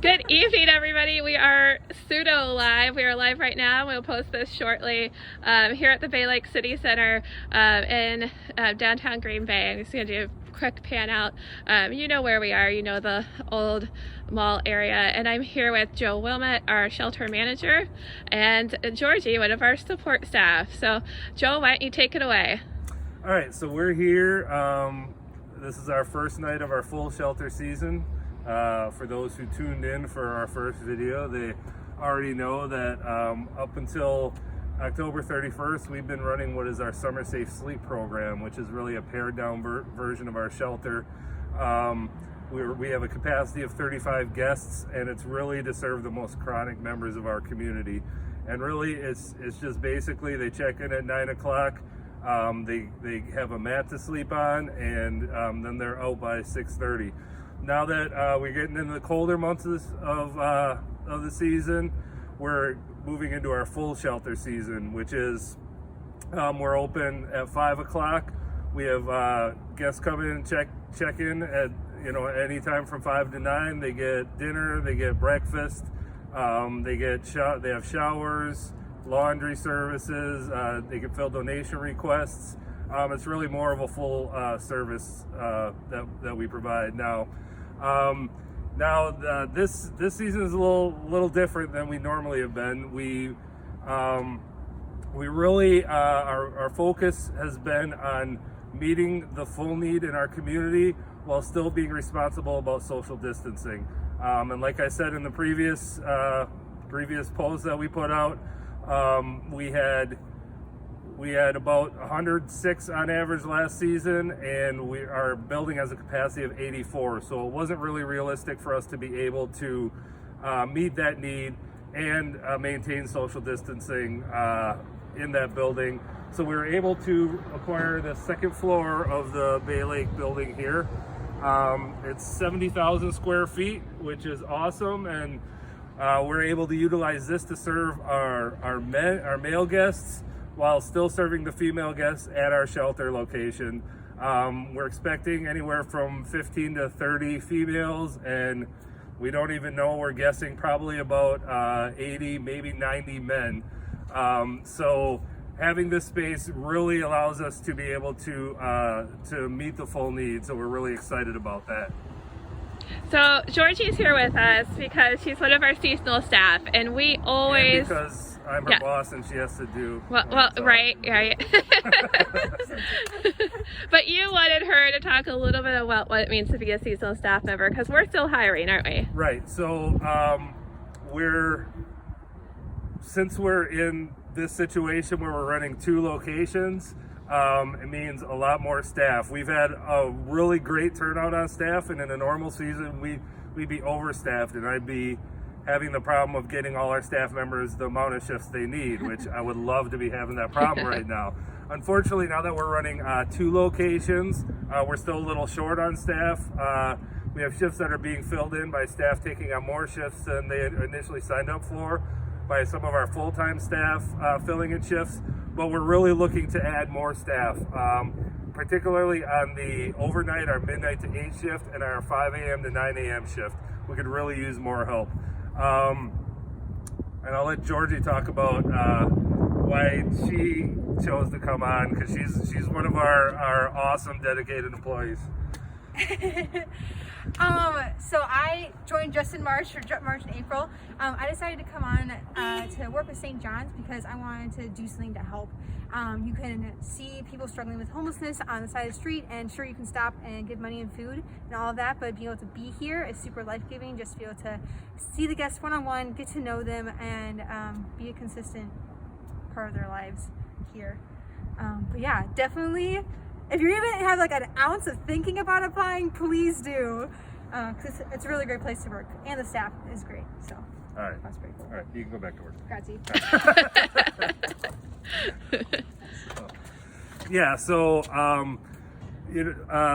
Good evening, everybody. We are pseudo live. We are live right now. We'll post this shortly here at the Bay Lake Citer Center in downtown Green Bay. I'm just going to do a quick pan out. You know where we are. You know the old mall area. And I'm here with Joe Wilmot, our shelter manager, and Georgie, one of our support staff. So, Joe, why don't you take it away? All right, so we're here. This is our first night of our full shelter season. For those who tuned in for our first video, they already know that up until October 31st, we've been running what is our Summer Safe Sleep program, which is really a pared down version of our shelter. We have a capacity of 35 guests, and it's really to serve the most chronic members of our community. And really, it's just basically they check in at 9 o'clock. They have a mat to sleep on, and then they're out by 6:30. Now that we're getting into the colder months of the season, we're moving into our full shelter season, which is we're open at 5 o'clock. We have guests come in and check in at any time from 5 to 9. They get dinner, they get breakfast, they have showers, laundry services, they can fill donation requests. It's really more of a full service that we provide now. This season is a little different than we normally have been. We really our focus has been on meeting the full need in our community while still being responsible about social distancing. And like I said in the previous post that we put out, we had about 106 on average last season, and our building has a capacity of 84. So it wasn't really realistic for us to be able to meet that need and maintain social distancing in that building. So we were able to acquire the second floor of the Bay Lake building here. It's 70,000 square feet, which is awesome, and we're able to utilize this to serve our male guests while still serving the female guests at our shelter location. We're expecting anywhere from 15 to 30 females, and we don't even know, we're guessing probably about 80, maybe 90 men. So having this space really allows us to be able to meet the full need, so we're really excited about that. So Georgie's here with us because she's one of our seasonal staff, and we always... And because I'm her boss and she has to do... Well, right. But you wanted her to talk a little bit about what it means to be a seasonal staff member, because we're still hiring, aren't we? Right, so since we're in this situation where we're running 2 locations, it means a lot more staff. We've had a really great turnout on staff, and in a normal season we'd be overstaffed, and I'd be having the problem of getting all our staff members the amount of shifts they need, which I would love to be having that problem right now. Unfortunately, now that we're running 2 locations, we're still a little short on staff. We have shifts that are being filled in by staff taking on more shifts than they had initially signed up for, by some of our full-time staff filling in shifts, but we're really looking to add more staff, particularly on the overnight, our midnight to 8 shift, and our 5 a.m. to 9 a.m. shift. We could really use more help. And I'll let Georgie talk about why she chose to come on, because she's one of our awesome dedicated employees. So I joined just in March and April. I decided to come on to work with St. John's because I wanted to do something to help. You can see people struggling with homelessness on the side of the street, and sure, you can stop and give money and food and all of that, but being able to be here is super life-giving, just to be able to see the guests one-on-one, get to know them, and be a consistent part of their lives here. But yeah, definitely, if you even have like an ounce of thinking about applying, please do, because it's a really great place to work, and the staff is great. So all right, that's pretty cool. All right, you can go back to work. Grazie. Yeah, so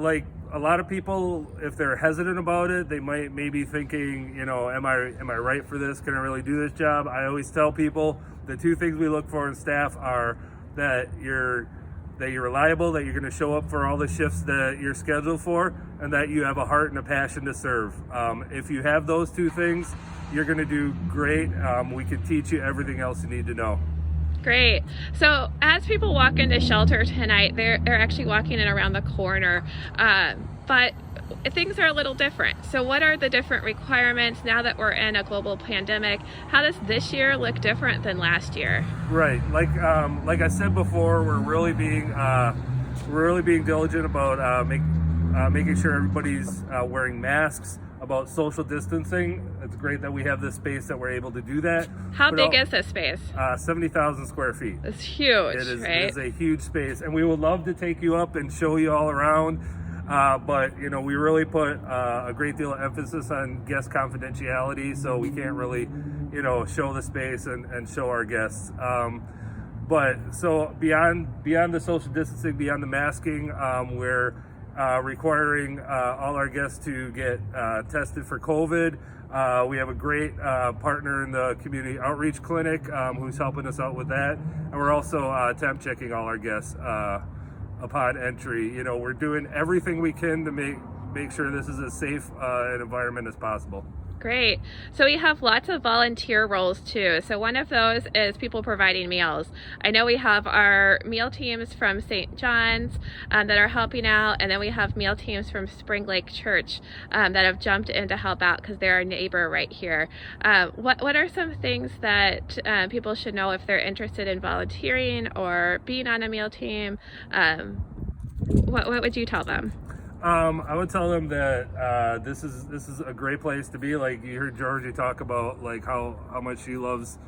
like a lot of people, if they're hesitant about it, they might maybe thinking, am I right for this? Can I really do this job? I always tell people the 2 things we look for in staff are that you're that you're reliable, that you're going to show up for all the shifts that you're scheduled for, and that you have a heart and a passion to serve. If you have those two things, you're going to do great. We can teach you everything else you need to know. Great. So as people walk into shelter tonight, they're actually walking in around the corner, but things are a little different. So what are the different requirements now that we're in a global pandemic? How does this year look different than last year? Right. Like I said before, we're really being diligent about making sure everybody's wearing masks, about social distancing. It's great that we have this space that we're able to do that. How big is this space? 70,000 square feet. It's huge, right? It is a huge space, and we would love to take you up and show you all around. But we really put a great deal of emphasis on guest confidentiality, so we can't really, show the space and show our guests. But so beyond the social distancing, beyond the masking, we're requiring all our guests to get tested for COVID. We have a great partner in the community outreach clinic who's helping us out with that, and we're also temp checking all our guests upon entry. We're doing everything we can to make sure this is as safe an environment as possible. Great. So we have lots of volunteer roles too. So one of those is people providing meals. I know we have our meal teams from St. John's that are helping out, and then we have meal teams from Spring Lake Church that have jumped in to help out because they're our neighbor right here. What are some things that people should know if they're interested in volunteering or being on a meal team? What would you tell them? I would tell them that this is a great place to be. Like you heard Georgie talk about like how much she loves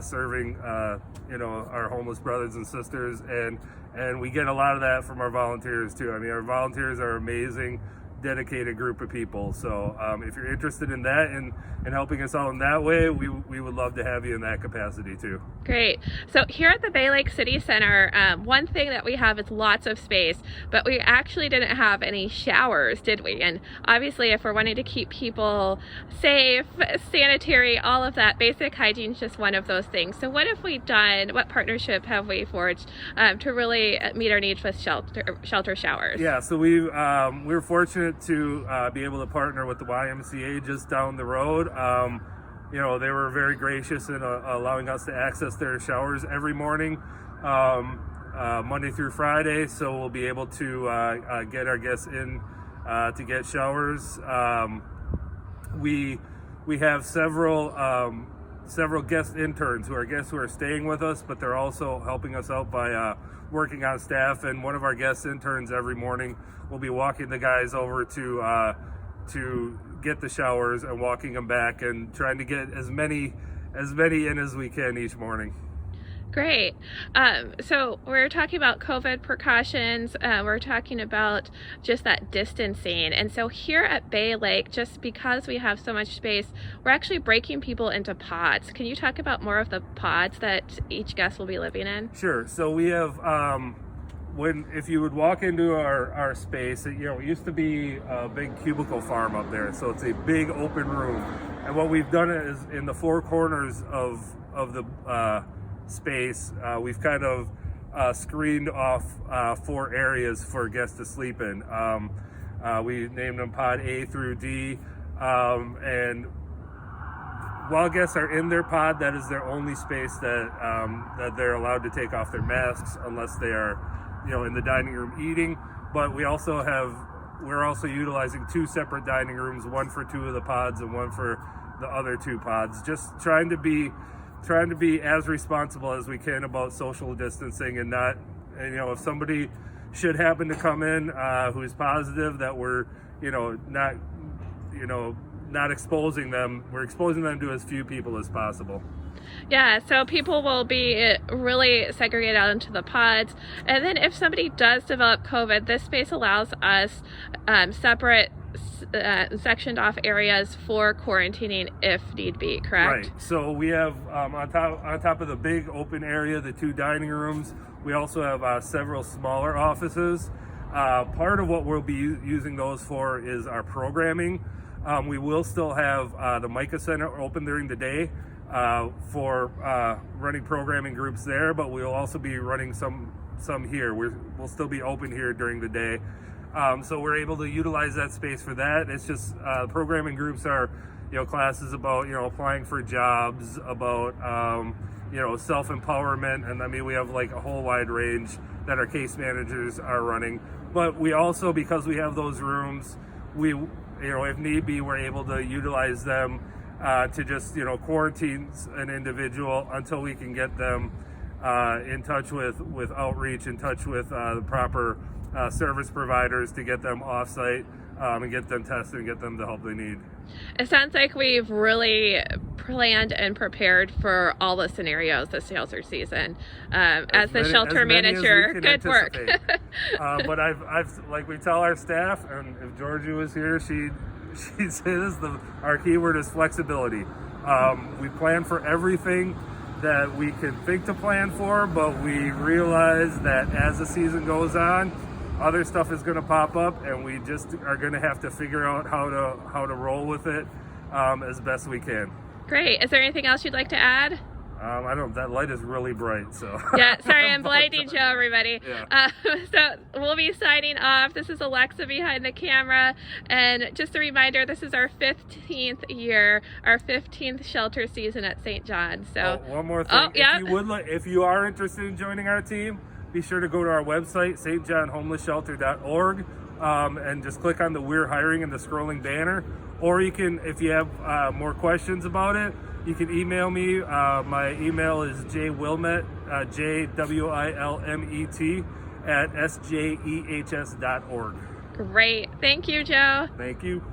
serving our homeless brothers and sisters, and we get a lot of that from our volunteers too. I mean, our volunteers are amazing, dedicated group of people. So if you're interested in that and helping us out in that way, we would love to have you in that capacity too. Great. So here at the Bay Lake City Center, one thing that we have is lots of space, but we actually didn't have any showers, did we? And obviously if we're wanting to keep people safe, sanitary, all of that, basic hygiene is just one of those things. So what partnership have we forged to really meet our needs with shelter showers? Yeah, so we're fortunate to be able to partner with the YMCA just down the road. They were very gracious in allowing us to access their showers every morning, Monday through Friday. So we'll be able to get our guests in to get showers. We have several guest interns who are staying with us, but they're also helping us out by working on staff. And one of our guest interns every morning will be walking the guys over to get the showers and walking them back and trying to get as many in as we can each morning. Great. So we're talking about COVID precautions. We're talking about just that distancing. And so here at Bay Lake, just because we have so much space, we're actually breaking people into pods. Can you talk about more of the pods that each guest will be living in? Sure. So we have, if you would walk into our space, it used to be a big cubicle farm up there. So it's a big open room. And what we've done is in the four corners of the space, we've kind of screened off 4 areas for guests to sleep in. We named them Pod A through D, and while guests are in their pod, that is their only space that they're allowed to take off their masks unless they are, in the dining room eating. But we're also utilizing 2 separate dining rooms, one for 2 of the pods and one for the other 2 pods, just trying to be as responsible as we can about social distancing, and not, if somebody should happen to come in who's positive, that we're not exposing them. We're exposing them to as few people as possible. Yeah, so people will be really segregated out into the pods, and then if somebody does develop COVID, this space allows us separate sectioned off areas for quarantining if need be, correct? Right. So we have on top of the big open area, the 2 dining rooms, we also have several smaller offices. Part of what we'll be using those for is our programming. We will still have the Micah Center open during the day for running programming groups there, but we'll also be running some some here. We'll still be open here during the day. So we're able to utilize that space for that. It's just programming groups are, classes about, applying for jobs, about, self-empowerment. And I mean, we have like a whole wide range that our case managers are running. But we also, because we have those rooms, we, if need be, we're able to utilize them to just, quarantine an individual until we can get them in touch with outreach, in touch with the proper service providers to get them off-site and get them tested and get them the help they need. It sounds like we've really planned and prepared for all the scenarios this shelter season. As the shelter manager, good work. But I've like we tell our staff, and if Georgie was here, she'd say this: our keyword is flexibility. We plan for everything that we can think to plan for, but we realize that as the season goes on, other stuff is going to pop up, and we just are going to have to figure out how to roll with it as best we can. Great. Is there anything else you'd like to add? I don't. That light is really bright, so. Yeah, sorry, I'm blinding Joe, everybody. Yeah. So we'll be signing off. This is Alexa behind the camera, and just a reminder, this is our 15th year, our 15th shelter season at St. John. So one more thing. Yeah. If you are interested in joining our team, be sure to go to our website, stjohnhomelessshelter.org, and just click on the We're Hiring in the scrolling banner. Or you can, if you have more questions about it, you can email me. My email is jwilmet, JWILMET, @sjehs.org. Great. Thank you, Joe. Thank you.